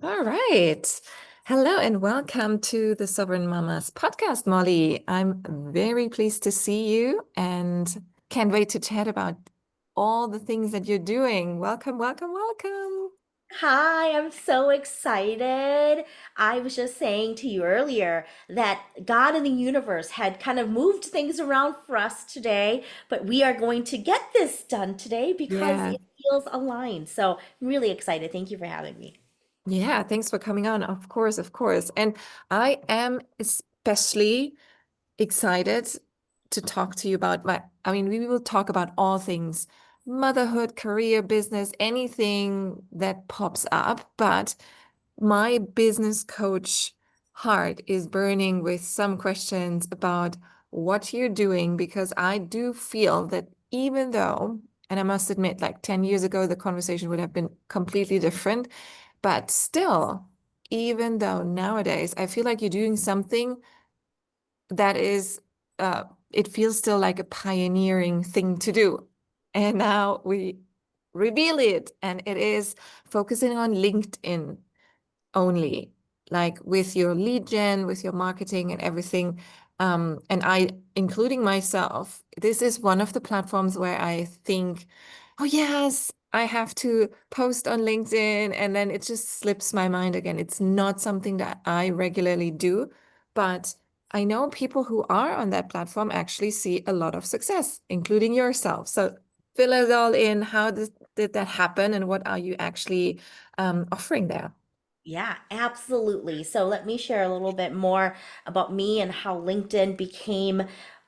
All right. Hello and welcome to the Sovereign Mamas podcast, Molly. I'm very pleased to see you and can't wait to chat about all the things that you're doing. Welcome, welcome, welcome. Hi, I'm so excited. I was just saying to you earlier that God and the universe had kind of moved things around for us today, but we are going to get this done today because Yeah. it feels aligned. So I'm really excited. Thank you for having me. Yeah. Thanks for coming on. Of course, of course. And I am especially excited to talk to you about we will talk about all things motherhood, career, business, anything that pops up. But my business coach heart is burning with some questions about what you're doing because I do feel that even though, and I must admit, like 10 years ago, the conversation would have been completely different, but still, even though nowadays I feel like you're doing something that is it feels still like a pioneering thing to do. And now we reveal it, and it is focusing on LinkedIn only, like with your lead gen, with your marketing and everything. And I, including myself, this is one of the platforms where I think, oh, yes, I have to post on LinkedIn. And then it just slips my mind again. It's not something that I regularly do, but I know people who are on that platform actually see a lot of success, including yourself. So fill it all in. How did that happen? And what are you actually offering there? Yeah, absolutely. So let me share a little bit more about me and how LinkedIn became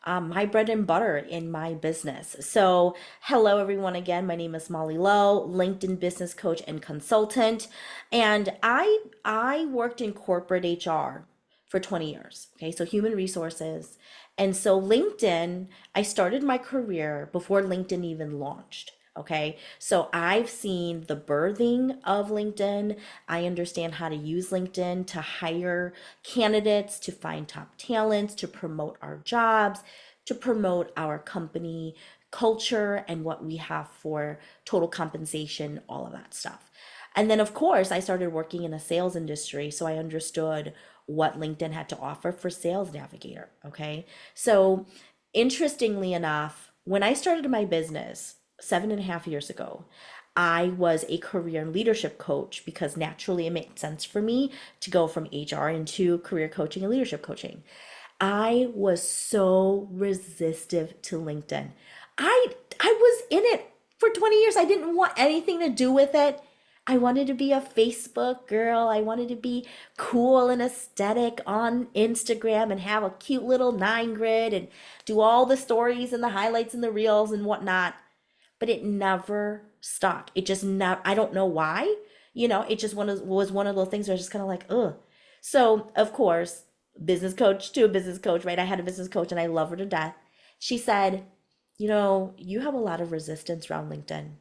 my bread and butter in my business. So, hello everyone again. My name is Molly Lowe, LinkedIn business coach and consultant, and I worked in corporate HR for 20 years. Okay, so human resources. And so LinkedIn, I started my career before LinkedIn even launched. Okay, so I've seen the birthing of LinkedIn. I understand how to use LinkedIn to hire candidates, to find top talents, to promote our jobs, to promote our company culture and what we have for total compensation, all of that stuff. And then, of course, I started working in a sales industry, so I understood what LinkedIn had to offer for Sales Navigator. Okay. So, interestingly enough, when I started my business 7.5 years ago, I was a career and leadership coach because naturally it made sense for me to go from HR into career coaching and leadership coaching. I was so resistive to LinkedIn. I was in it for 20 years. I didn't want anything to do with it. I wanted to be a Facebook girl. I wanted to be cool and aesthetic on Instagram and have a cute little 9 grid and do all the stories and the highlights and the reels and whatnot. But it never stuck. It just never, I don't know why. It just was one of those things where I was just kind of like, ugh. So, of course, business coach to a business coach, right? I had a business coach and I love her to death. She said, you have a lot of resistance around LinkedIn.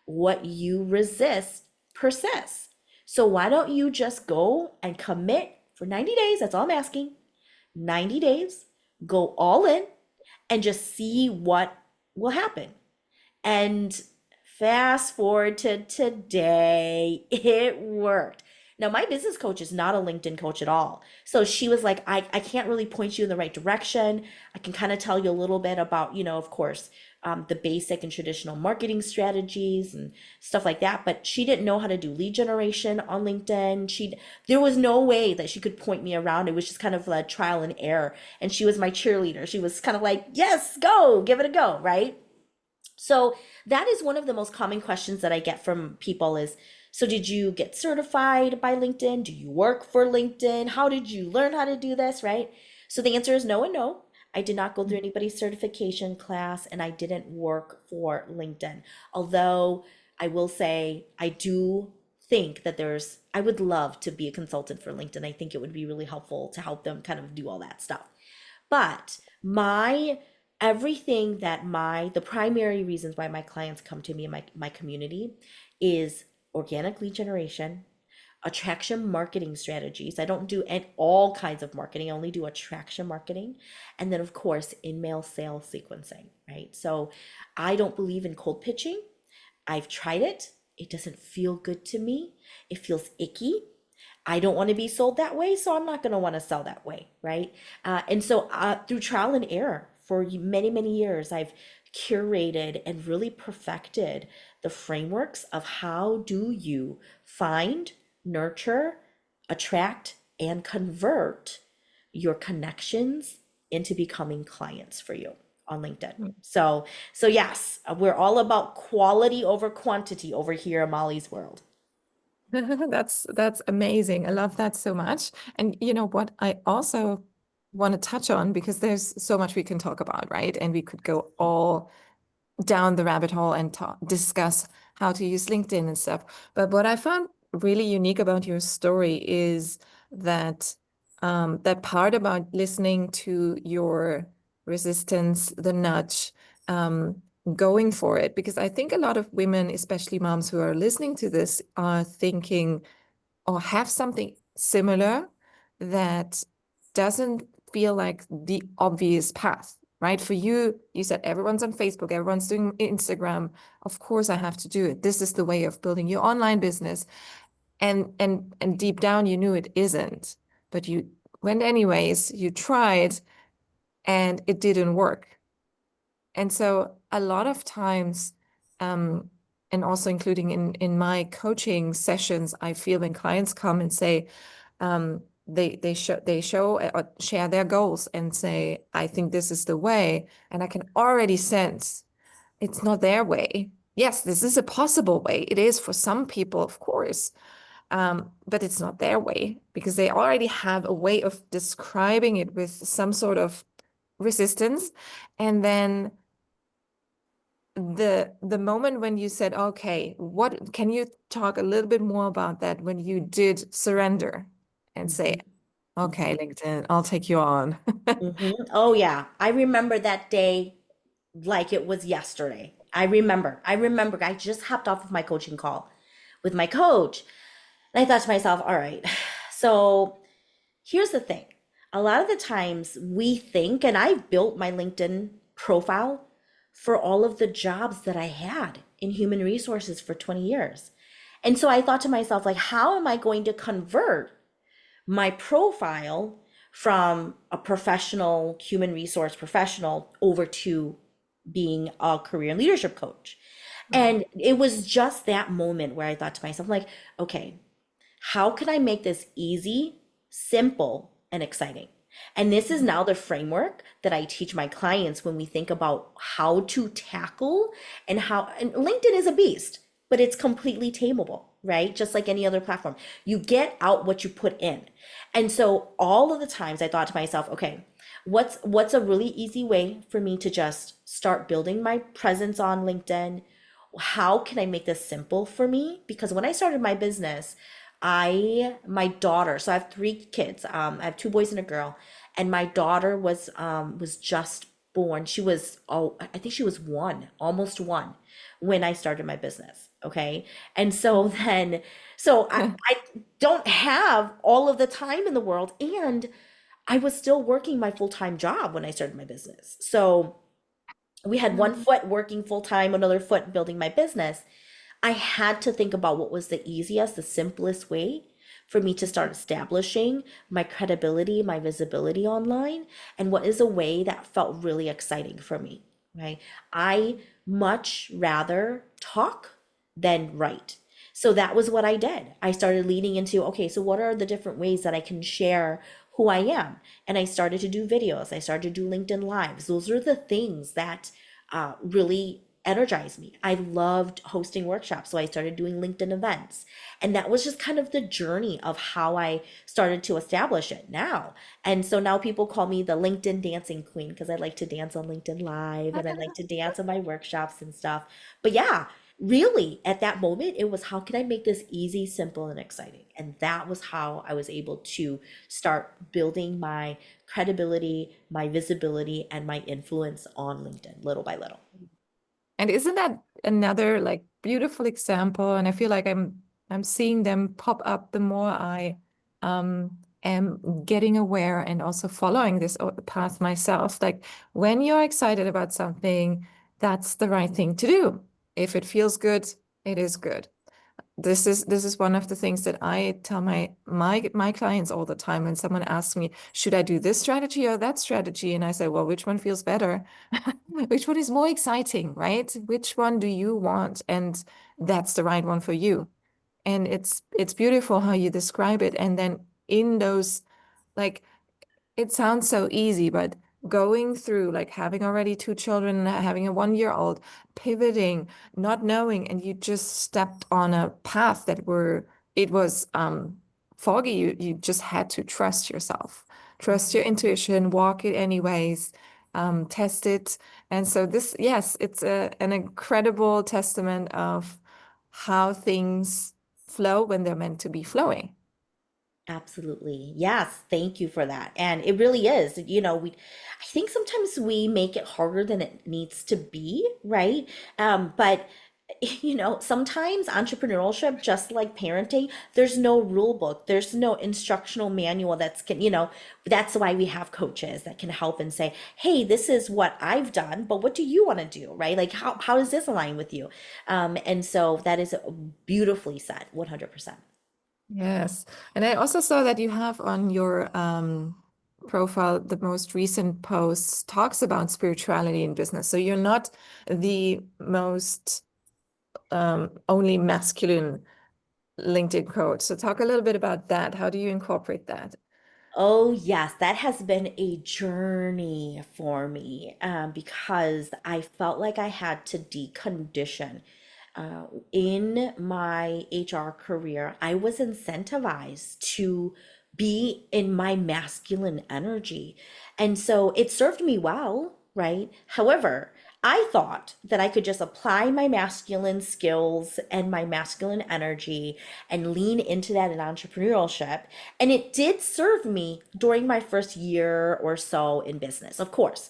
What you resist persists. So why don't you just go and commit for 90 days? That's all I'm asking. 90 days, go all in and just see what will happen. And fast forward to today, it worked. Now, my business coach is not a LinkedIn coach at all. So she was like, I can't really point you in the right direction. I can kind of tell you a little bit about, of course, the basic and traditional marketing strategies and stuff like that. But she didn't know how to do lead generation on LinkedIn. There was no way that she could point me around. It was just kind of a trial and error. And she was my cheerleader. She was kind of like, yes, go, give it a go, right? So that is one of the most common questions that I get from people is, so did you get certified by LinkedIn? Do you work for LinkedIn? How did you learn how to do this, right? So the answer is no and no. I did not go through anybody's certification class and I didn't work for LinkedIn. Although I will say I do think that I would love to be a consultant for LinkedIn. I think it would be really helpful to help them kind of do all that stuff. But my everything that the primary reasons why my clients come to me in my community is organic lead generation, attraction marketing strategies. I don't do all kinds of marketing, I only do attraction marketing. And then, of course, in-mail sales sequencing, right? So I don't believe in cold pitching. I've tried it. It doesn't feel good to me. It feels icky. I don't want to be sold that way, so I'm not going to want to sell that way, right? And so through trial and error for many, many years, I've curated and really perfected the frameworks of how do you find, nurture, attract, and convert your connections into becoming clients for you on LinkedIn. So yes, we're all about quality over quantity over here in Molly's world. That's amazing. I love that so much. And you know what I also want to touch on, because there's so much we can talk about, right? And we could go all down the rabbit hole and talk, discuss how to use LinkedIn and stuff. But what I found really unique about your story is that that part about listening to your resistance, the nudge, um, going for it. Because I think a lot of women, especially moms who are listening to this, are thinking or have something similar that doesn't feel like the obvious path, right? For you, you said everyone's on Facebook, everyone's doing Instagram. Of course, I have to do it. This is the way of building your online business. And deep down, you knew it isn't, but you went anyways. You tried, and it didn't work. And so a lot of times, um, and also including in my coaching sessions, I feel when clients come and say, they show or share their goals and say, I think this is the way, and I can already sense it's not their way. Yes, this is a possible way. It is for some people, of course, but it's not their way because they already have a way of describing it with some sort of resistance, and then the moment when you said, okay, what can you talk a little bit more about that when you did surrender and say, Mhm. okay, LinkedIn, I'll take you on. Oh yeah, I remember that day like it was yesterday. I remember. I just hopped off of my coaching call with my coach, and I thought to myself, all right, so here's the thing. A lot of the times we think, and I've built my LinkedIn profile for all of the jobs that I had in human resources for 20 years. And so I thought to myself, like, how am I going to convert my profile from a professional human resource professional over to being a career and leadership coach? Mm. And it was just that moment where I thought to myself, like, okay, how can I make this easy, simple, and exciting? And this is now the framework that I teach my clients when we think about how to tackle and LinkedIn is a beast, but it's completely tameable, right? Just like any other platform. You get out what you put in. And so all of the times I thought to myself, okay, what's a really easy way for me to just start building my presence on LinkedIn? How can I make this simple for me? Because when I started my business, my daughter, so I have three kids. I have two boys and a girl, and my daughter was just born. She was, oh, I think she was one, almost one, when I started my business. Okay. And so then, so I don't have all of the time in the world, and I was still working my full-time job when I started my business. So we had one Mm. foot working full-time, another foot building my business. I had to think about what was the easiest, the simplest way for me to start establishing my credibility, my visibility online, and what is a way that felt really exciting for me, right? I much rather talk than write. So that was what I did. I started leaning into, okay, so what are the different ways that I can share who I am? And I started to do videos. I started to do LinkedIn Lives. Those are the things that really energized me. I loved hosting workshops, so I started doing LinkedIn events. And that was just kind of the journey of how I started to establish it now. And so now people call me the LinkedIn dancing queen because I like to dance on LinkedIn Live and I like to dance on my workshops and stuff. But yeah, really at that moment, it was how can I make this easy, simple, and exciting? And that was how I was able to start building my credibility, my visibility, and my influence on LinkedIn little by little. And isn't that another like beautiful example? And I feel like I'm seeing them pop up the more I am getting aware and also following this path myself. Like when you're excited about something, that's the right thing to do. If it feels good, it is good. this is one of the things that I tell my clients all the time when someone asks me, should I do this strategy or that strategy? And I say, well, which one feels better? Which one is more exciting, right? Which one do you want? And that's the right one for you. And it's beautiful how you describe it. And then in those, like, it sounds so easy, but going through, like, having already two children, having a 1 year old, pivoting, not knowing, and you just stepped on a path that it was foggy. You just had to trust yourself, trust your intuition, walk it anyways, test it. And so this, yes, it's an incredible testament of how things flow when they're meant to be flowing. Absolutely. Yes, thank you for that. And it really is. I think sometimes we make it harder than it needs to be, right? But sometimes entrepreneurship, just like parenting, there's no rule book, there's no instructional manual that's why we have coaches that can help and say, hey, this is what I've done, but what do you want to do, right? Like how does this align with you? And so that is beautifully said, 100%. Yes. And I also saw that you have on your profile the most recent post talks about spirituality in business. So you're not the most only masculine LinkedIn coach. So talk a little bit about that. How do you incorporate that? Oh, yes, that has been a journey for me because I felt like I had to decondition. In my HR career, I was incentivized to be in my masculine energy. And so it served me well, right? However, I thought that I could just apply my masculine skills and my masculine energy and lean into that in entrepreneurship. And it did serve me during my first year or so in business. Of course,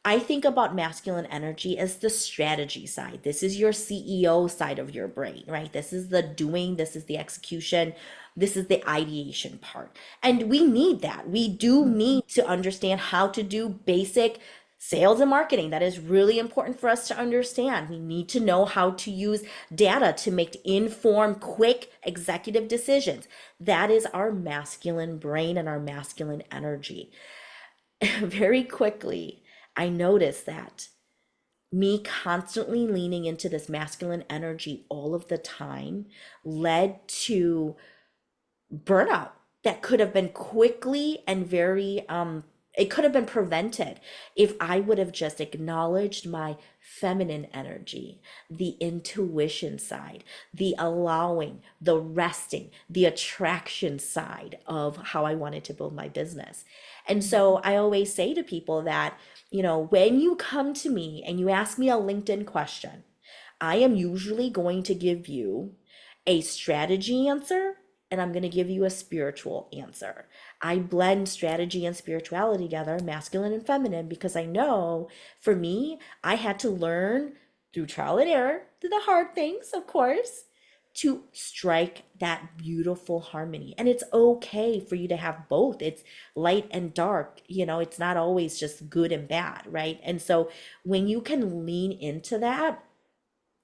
I think about masculine energy as the strategy side. This is your CEO side of your brain, right? This is the doing, this is the execution, this is the ideation part. And we need that. We do need to understand how to do basic sales and marketing. That is really important for us to understand. We need to know how to use data to make informed, quick executive decisions. That is our masculine brain and our masculine energy. Very quickly, I noticed that me constantly leaning into this masculine energy all of the time led to burnout that could have been quickly and very it could have been prevented if I would have just acknowledged my feminine energy, the intuition side, the allowing, the resting, the attraction side of how I wanted to build my business. And so I always say to people that, when you come to me and you ask me a LinkedIn question, I am usually going to give you a strategy answer and I'm going to give you a spiritual answer. I blend strategy and spirituality together, masculine and feminine, because I know for me, I had to learn through trial and error, through the hard things, of course, to strike that beautiful harmony. And it's okay for you to have both. It's light and dark, it's not always just good and bad, right? And so when you can lean into that,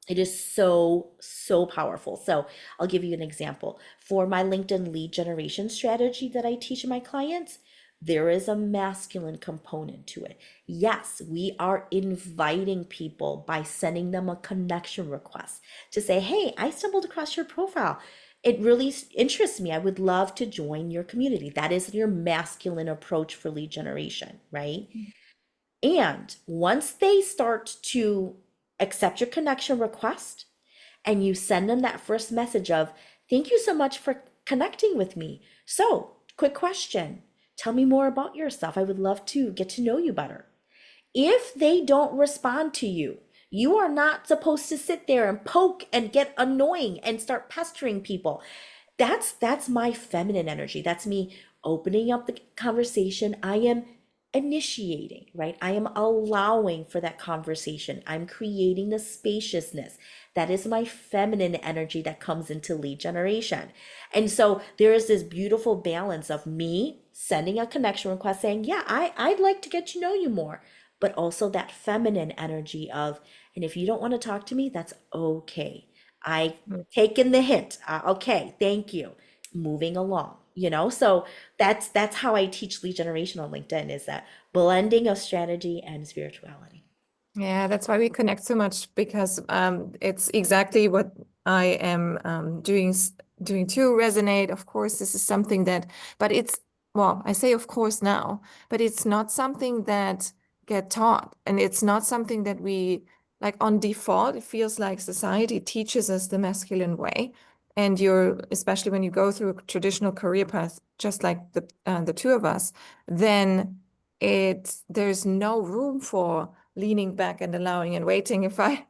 it is so, so powerful. So I'll give you an example. For my LinkedIn lead generation strategy that I teach my clients, there is a masculine component to it. Yes, we are inviting people by sending them a connection request to say, hey, I stumbled across your profile. It really interests me. I would love to join your community. That is your masculine approach for lead generation, right? And once they start to accept your connection request and you send them that first message of, thank you so much for connecting with me. So, quick question. Tell me more about yourself. I would love to get to know you better. If they don't respond to you, you are not supposed to sit there and poke and get annoying and start pestering people. That's my feminine energy. That's me opening up the conversation. I am initiating, right? I am allowing for that conversation. I'm creating the spaciousness. That is my feminine energy that comes into lead generation. And so there is this beautiful balance of me sending a connection request saying, yeah, I'd like to get to know you more, but also that feminine energy of, and if you don't want to talk to me, that's okay. I Mm. taken the hint. Okay, thank you. Moving along, So that's how I teach lead generation on LinkedIn, is that blending of strategy and spirituality. Yeah, that's why we connect so much because it's exactly what I am doing to resonate. Of course, this is something that, but it's, well, I say of course now, but it's not something that get taught, and it's not something that we like on default. It feels like society teaches us the masculine way, and you're especially when you go through a traditional career path, just like the two of us, then there's no room for leaning back and allowing and waiting. If I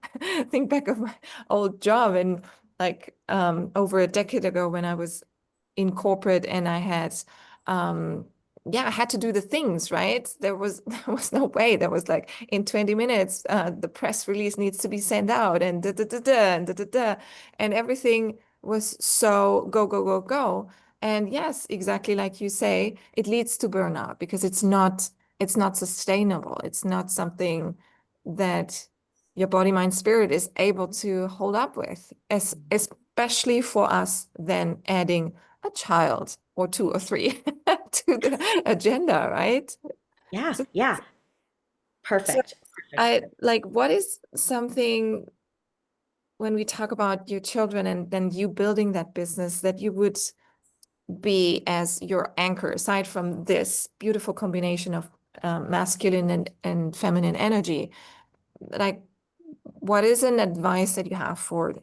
think back of my old job and like over a decade ago when I was in corporate and I had yeah, I had to do the things, right? There was no way. There was like in 20 minutes, the press release needs to be sent out and da da da da and da da da. And everything was so go, go, go, go. And yes, exactly like you say, it leads to burnout because it's not sustainable. It's not something that your body, mind, spirit is able to hold up with, especially for us then adding a child or two or three to the agenda, right? Yeah, So, yeah. so Perfect. Perfect. I like what is something when we talk about your children and then you building that business that you would be as your anchor aside from this beautiful combination of masculine and feminine energy, like what is an advice that you have for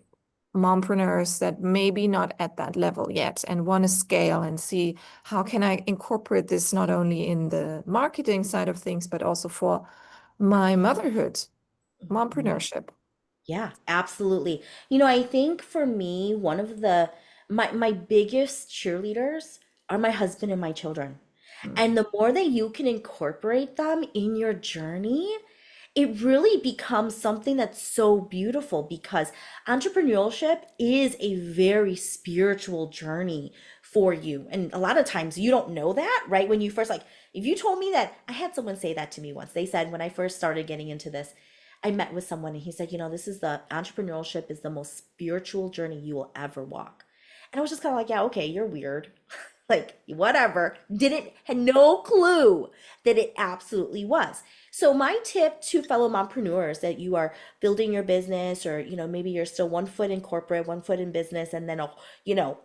mompreneurs that maybe not at that level yet and want to scale and see how can I incorporate this not only in the marketing side of things, but also for my motherhood, Mhm. mompreneurship? Yeah, absolutely. I think for me, one of my biggest cheerleaders are my husband and my children. Mm. And the more that you can incorporate them in your journey, it really becomes something that's so beautiful, because entrepreneurship is a very spiritual journey for you. And a lot of times you don't know that, right? When you first, like, if you told me that, I had someone say that to me once. They said, when I first started getting into this, I met with someone and he said, this is the entrepreneurship is the most spiritual journey you will ever walk. And I was just kind of like, yeah, okay, you're weird. Like, whatever. Didn't, had no clue that it absolutely was. So my tip to fellow mompreneurs that you are building your business, or maybe you're still one foot in corporate, one foot in business, and then you know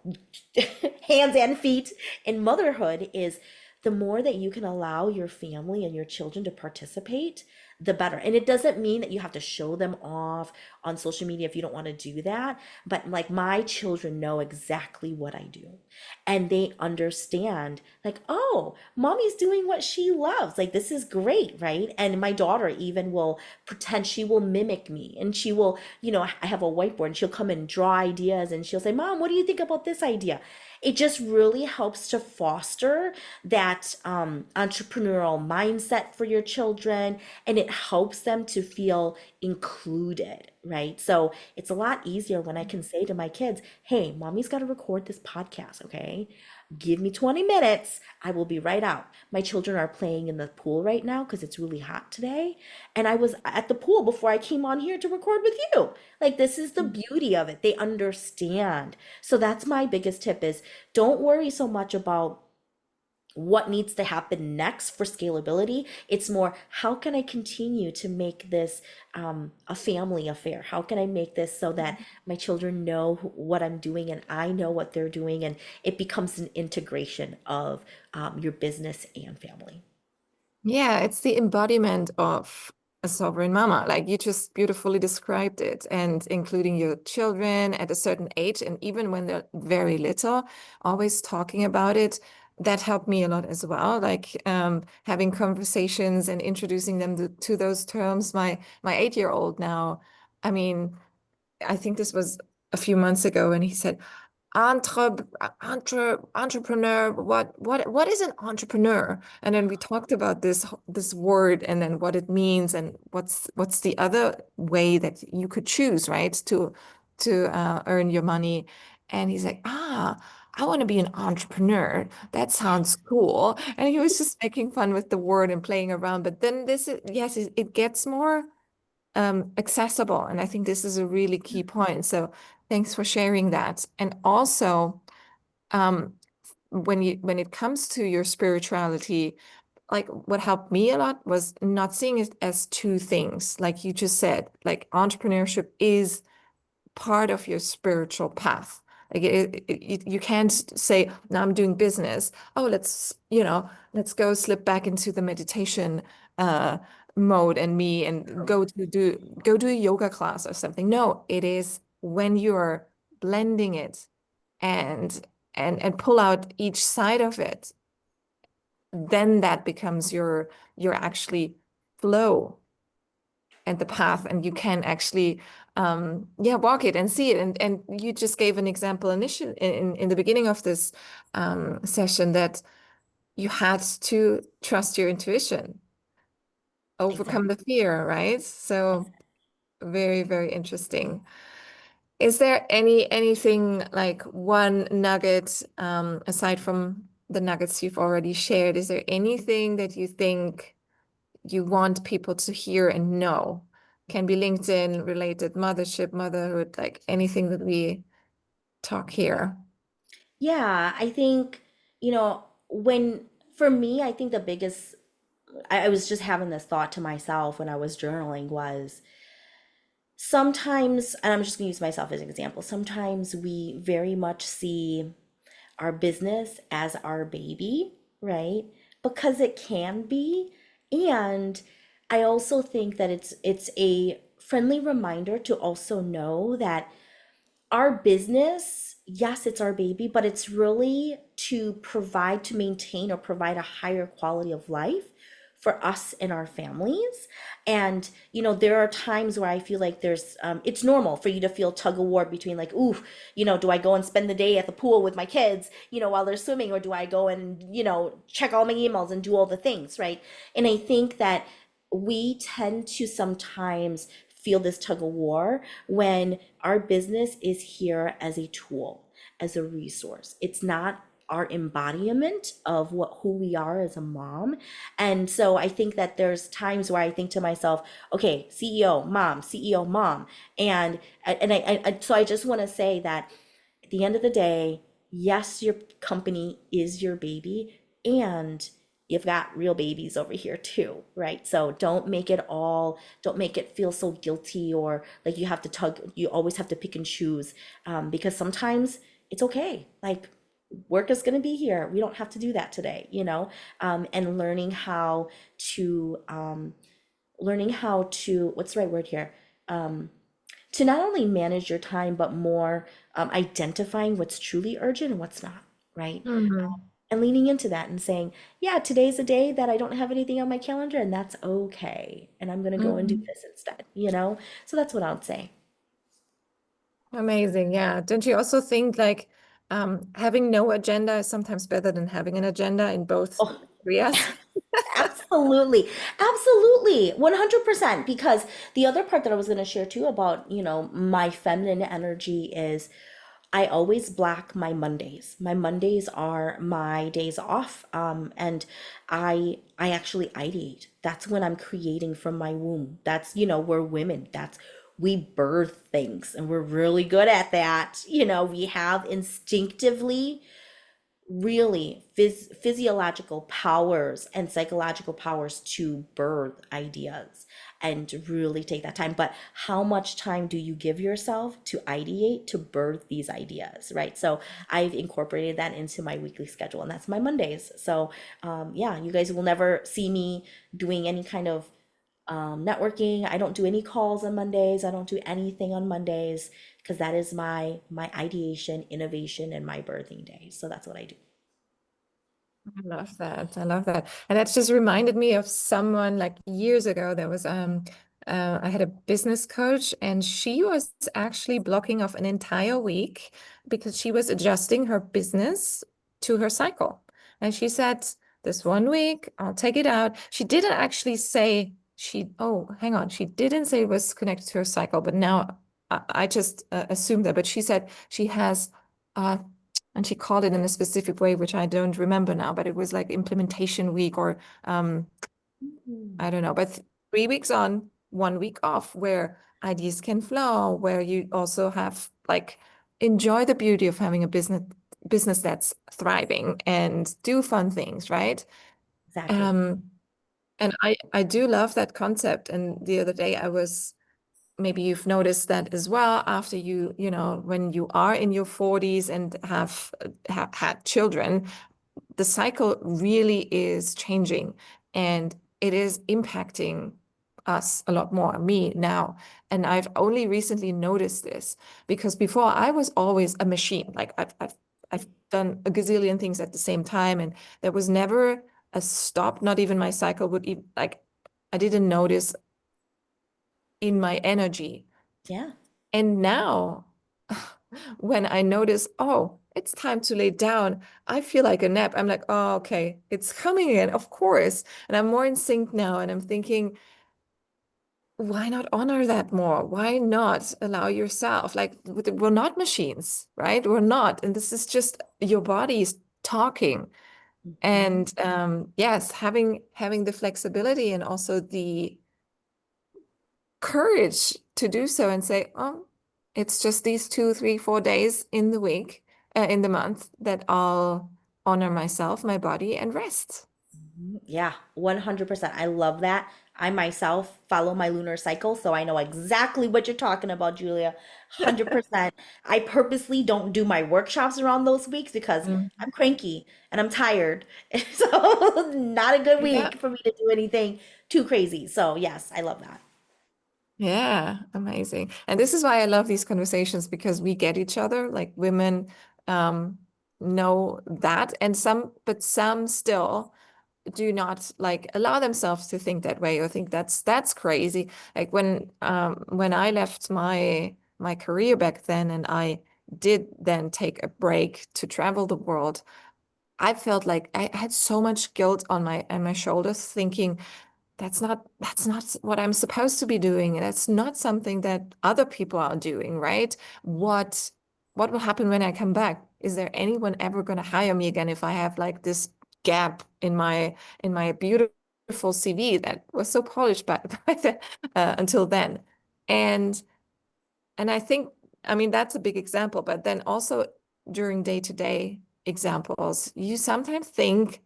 hands and feet in motherhood, is the more that you can allow your family and your children to participate, the better. And it doesn't mean that you have to show them off on social media if you don't want to do that. But like, my children know exactly what I do. And they understand, like, oh, mommy's doing what she loves. Like, this is great, right? And my daughter even will pretend, she will mimic me, and she will, I have a whiteboard and she'll come and draw ideas and she'll say, Mom, what do you think about this idea? It just really helps to foster that entrepreneurial mindset for your children, and it helps them to feel included, right? So it's a lot easier when I can say to my kids, hey, mommy's got to record this podcast, okay? Give me 20 minutes. I will be right out. My children are playing in the pool right now because it's really hot today. And I was at the pool before I came on here to record with you. Like, this is the beauty of it. They understand. So that's my biggest tip, is don't worry so much about what needs to happen next for scalability. It's more, how can I continue to make this a family affair? How can I make this so that my children know what I'm doing and I know what they're doing, and it becomes an integration of your business and family. Yeah, it's the embodiment of a sovereign mama. Like you just beautifully described it, and including your children at a certain age, and even when they're very little, always talking about it. That helped me a lot as well. Like having conversations and introducing them to those terms. My 8-year-old now, I mean, I think this was a few months ago, and he said, entrepreneur, what is an entrepreneur? And then we talked about this word and then what it means and what's the other way that you could choose, right, to earn your money. And he's like, I want to be an entrepreneur. That sounds cool. And he was just making fun with the word and playing around. But then yes, it gets more accessible. And I think this is a really key point. So Thanks for sharing that. And also, um, when it comes to your spirituality, like what helped me a lot was not seeing it as two things. Like you just said, like entrepreneurship is part of your spiritual path. Like you can't say, now I'm doing business. Oh, let's go slip back into the meditation uh, mode and me and go do a yoga class or something. No, it is when you're blending it and and pull out each side of it, then that becomes your actually flow and the path, and you can actually yeah, walk it and see it. And you just gave an example initially in the beginning of this session, that you had to trust your intuition, overcome the Exactly. fear, right? So very, very interesting. Is there anything like one nugget, aside from the nuggets you've already shared, is there anything that you think you want people to hear and know? Can be LinkedIn related, mothership, motherhood, like anything that we talk here. Yeah, I think, when for me, I think the biggest, I was just having this thought to myself when I was journaling was sometimes, and I'm just going to use myself as an example, sometimes we very much see our business as our baby, right? Because it can be. And I also think that it's a friendly reminder to also know that our business, yes, it's our baby, but it's really to provide, to maintain or provide a higher quality of life for us and our families. And, there are times where I feel like it's normal for you to feel tug of war between like, ooh, do I go and spend the day at the pool with my kids, while they're swimming, or do I go and, check all my emails and do all the things, right? And I think that we tend to sometimes feel this tug of war when our business is here as a tool, as a resource. It's not our embodiment of who we are as a mom. And so I think that there's times where I think to myself, okay, CEO, mom. So I just want to say that at the end of the day, yes, your company is your baby, and you've got real babies over here too, right? So don't make it feel so guilty or like you always have to pick and choose, because sometimes it's okay. Like, work is going to be here. We don't have to do that today, and learning how to, what's the right word here? To not only manage your time, but more identifying what's truly urgent and what's not, right? Mhm. And leaning into that and saying, yeah, today's a day that I don't have anything on my calendar, and that's okay. And I'm going to go and do Mhm. this instead, So that's what I would say. Amazing. Yeah. Don't you also think like having no agenda is sometimes better than having an agenda in both Oh, areas? absolutely. Absolutely. 100%. Because the other part that I was going to share too about, my feminine energy is I always block my Mondays. My Mondays are my days off. And I actually ideate. That's when I'm creating from my womb. That's, we're women. We birth things and we're really good at that. We have instinctively really physiological powers and psychological powers to birth ideas and to really take that time. But how much time do you give yourself to ideate, to birth these ideas, right? So I've incorporated that into my weekly schedule, and that's my Mondays. So yeah, you guys will never see me doing any kind of networking. I don't do any calls on Mondays. I don't do anything on Mondays because that is my ideation, innovation, and my birthing day. So that's what I do. I love that. I love that. And that's just reminded me of someone like years ago. There was I had a business coach, and she was actually blocking off an entire week because she was adjusting her business to her cycle. And she said, this one week, I'll take it out. She didn't actually say oh, hang on. She didn't say it was connected to her cycle, but now I just assumed that. But she said she has uh, and she called it in a specific way, which I don't remember now, but it was like implementation week or Mm. I don't know, but 3 weeks on, 1 week off, where ideas can flow, where you also have like enjoy the beauty of having a business that's thriving and do fun things, right? Exactly. Um, and I do love that concept. And the other day I was, maybe you've noticed that as well, after you know, when you are in your 40s and have had children, the cycle really is changing and it is impacting us a lot more, me now. And I've only recently noticed this because before I was always a machine. Like I've done a gazillion things at the same time and there was never a stop. Not even my cycle would even like, I didn't notice in my energy. Yeah. And now, when I notice, oh, it's time to lay down, I feel like a nap. I'm like, oh, okay, it's coming in, of course. And I'm more in sync now. And I'm thinking, why not honor that more? Why not allow yourself? Like, we're not machines, right? We're not. And this is just your body's talking. Mhm. And yes, having the flexibility and also the courage to do so and say, oh, it's just these 2, 3, 4 days in the week, in the month that I'll honor myself, my body, and rest. Yeah, 100%. I love that. I myself follow my lunar cycle, so I know exactly what you're talking about, Julia. 100%. I purposely don't do my workshops around those weeks because Mm. I'm cranky and I'm tired. So, not a good Yeah. week for me to do anything too crazy. So, yes, I love that. Yeah, amazing. And this is why I love these conversations because we get each other, like women um, know that, and but some still do not like allow themselves to think that way or think that's crazy. Like when I left my career back then and I did then take a break to travel the world, I felt like I had so much guilt on my shoulders, thinking that's not what I'm supposed to be doing. That's not something that other people are doing, right? What will happen when I come back? Is there anyone ever going to hire me again if I have like this gap in my beautiful CV that was so polished until then? And and I think, I mean, that's a big example, but then also during day-to-day examples, you sometimes think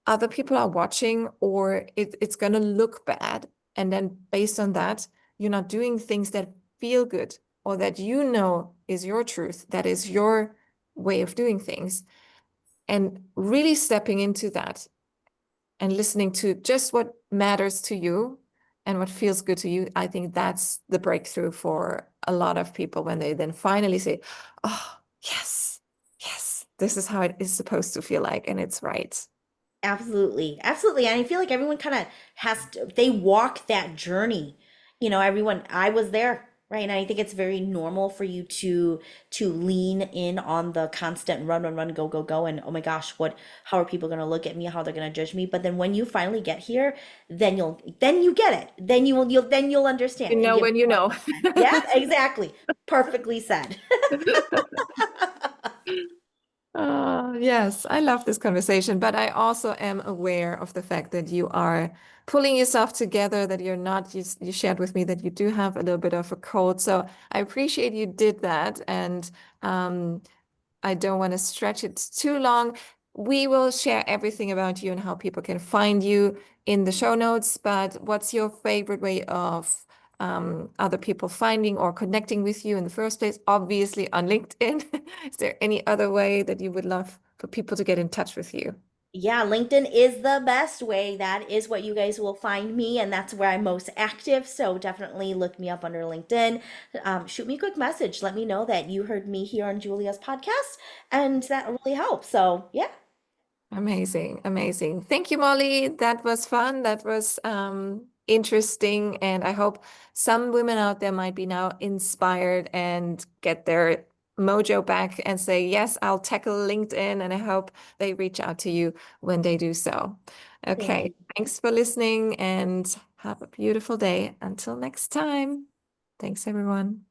other people are watching or it's going to look bad. And then based on that, you're not doing things that feel good or that you know is your truth, that is your way of doing things. And really stepping into that and listening to just what matters to you and what feels good to you, I think that's the breakthrough for a lot of people when they then finally say, oh, yes, yes, this is how it is supposed to feel like. And it's right. Absolutely. Absolutely. And I feel like everyone kind of has to, they walk that journey. Everyone, I was there, right? And I think it's very normal for you to lean in on the constant run, run, run, go, go, go. And oh my gosh, how are people going to look at me? How they're going to judge me? But then when you finally get here, then you get it. Then you'll You understand. And know give when you more know. time. Yeah, exactly. Perfectly said. Yes, I love this conversation, but I also am aware of the fact that you are pulling yourself together, that you're not, you shared with me that you do have a little bit of a cold. So I appreciate you did that. And um, I don't want to stretch it too long. We will share everything about you and how people can find you in the show notes. But what's your favorite way of other people finding or connecting with you in the first place? Obviously on LinkedIn. Is there any other way that you would love for people to get in touch with you? Yeah, LinkedIn is the best way. That is what you guys will find me, and that's where I'm most active. So definitely look me up under LinkedIn. Shoot me a quick message. Let me know that you heard me here on Julia's podcast, and that really helps. So, yeah. Amazing, amazing. Thank you, Molly. That was fun. That was interesting. And I hope some women out there might be now inspired and get their mojo back and say, yes, I'll tackle LinkedIn. And I hope they reach out to you when they do so. Thank Okay. you. Thanks for listening and have a beautiful day. Until next time. Thanks, everyone.